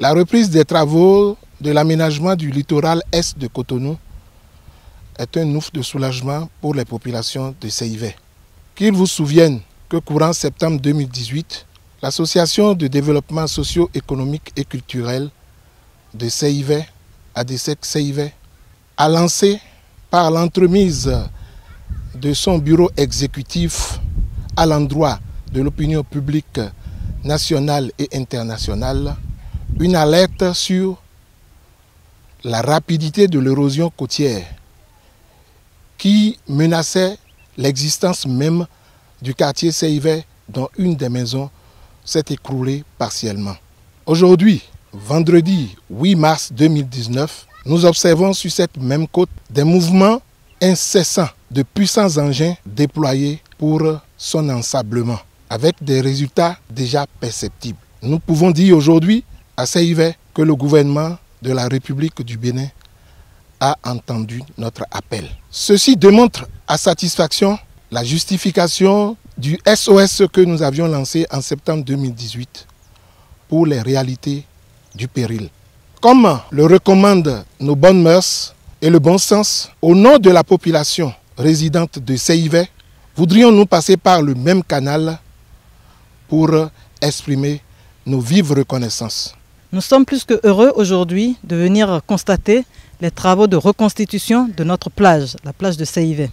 La reprise des travaux de l'aménagement du littoral est de Cotonou est un ouf de soulagement pour les populations de Seivey. Qu'ils vous souviennent que courant septembre 2018, l'Association de développement socio-économique et culturel de Seivey, ADSEC Seivey, a lancé par l'entremise de son bureau exécutif à l'endroit de l'opinion publique nationale et internationale une alerte sur la rapidité de l'érosion côtière qui menaçait l'existence même du quartier Seivey dont une des maisons s'est écroulée partiellement. Aujourd'hui, vendredi 8 mars 2019, nous observons sur cette même côte des mouvements incessants de puissants engins déployés pour son ensablement, avec des résultats déjà perceptibles. Nous pouvons dire aujourd'hui à Seivey que le gouvernement de la République du Bénin a entendu notre appel. Ceci démontre à satisfaction la justification du SOS que nous avions lancé en septembre 2018 pour les réalités du péril. Comme le recommandent nos bonnes mœurs et le bon sens, au nom de la population résidente de Seivey, voudrions-nous passer par le même canal pour exprimer nos vives reconnaissances. Nous sommes plus que heureux aujourd'hui de venir constater les travaux de reconstitution de notre plage, la plage de Seivey.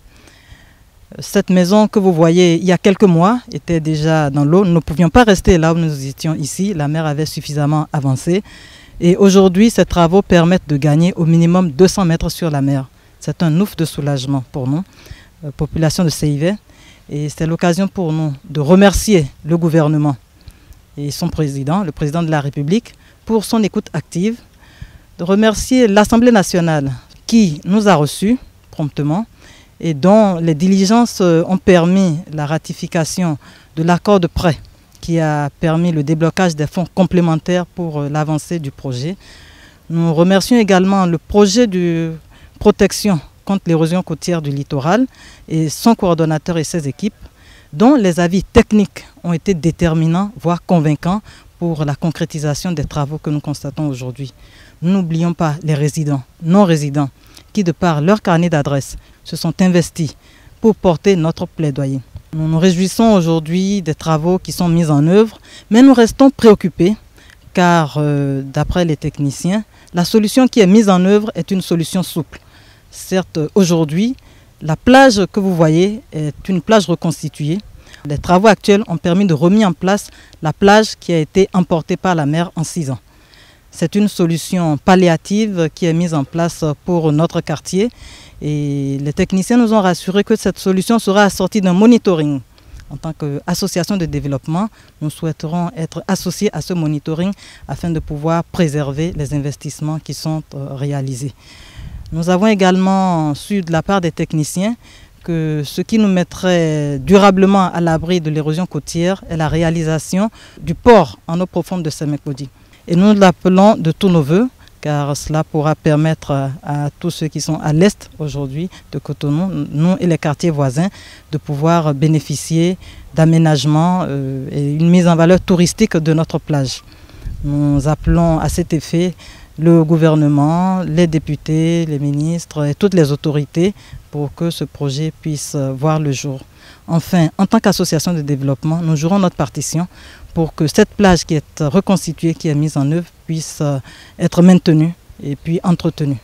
Cette maison que vous voyez il y a quelques mois était déjà dans l'eau. Nous ne pouvions pas rester là où nous étions ici. La mer avait suffisamment avancé. Et aujourd'hui, ces travaux permettent de gagner au minimum 200 mètres sur la mer. C'est un ouf de soulagement pour nous, population de Seivey. Et c'est l'occasion pour nous de remercier le gouvernement et son président, le président de la République, pour son écoute active, de remercier l'Assemblée nationale qui nous a reçus promptement et dont les diligences ont permis la ratification de l'accord de prêt qui a permis le déblocage des fonds complémentaires pour l'avancée du projet. Nous remercions également le projet de protection contre l'érosion côtière du littoral et son coordonnateur et ses équipes, dont les avis techniques ont été déterminants, voire convaincants, pour la concrétisation des travaux que nous constatons aujourd'hui. Nous n'oublions pas les résidents, non-résidents, qui de par leur carnet d'adresse se sont investis pour porter notre plaidoyer. Nous nous réjouissons aujourd'hui des travaux qui sont mis en œuvre, mais nous restons préoccupés car, d'après les techniciens, la solution qui est mise en œuvre est une solution souple. Certes, aujourd'hui, la plage que vous voyez est une plage reconstituée. Les travaux actuels ont permis de remettre en place la plage qui a été emportée par la mer en 6 ans. C'est une solution palliative qui est mise en place pour notre quartier et les techniciens nous ont rassuré que cette solution sera assortie d'un monitoring. En tant qu'association de développement, nous souhaiterons être associés à ce monitoring afin de pouvoir préserver les investissements qui sont réalisés. Nous avons également su de la part des techniciens que ce qui nous mettrait durablement à l'abri de l'érosion côtière est la réalisation du port en eau profonde de Semekoudi. Et nous l'appelons de tous nos voeux, car cela pourra permettre à tous ceux qui sont à l'est aujourd'hui de Cotonou, nous et les quartiers voisins, de pouvoir bénéficier d'aménagements et une mise en valeur touristique de notre plage. Nous appelons à cet effet le gouvernement, les députés, les ministres et toutes les autorités pour que ce projet puisse voir le jour. Enfin, en tant qu'association de développement, nous jouerons notre partition pour que cette plage qui est reconstituée, qui est mise en œuvre, puisse être maintenue et puis entretenue.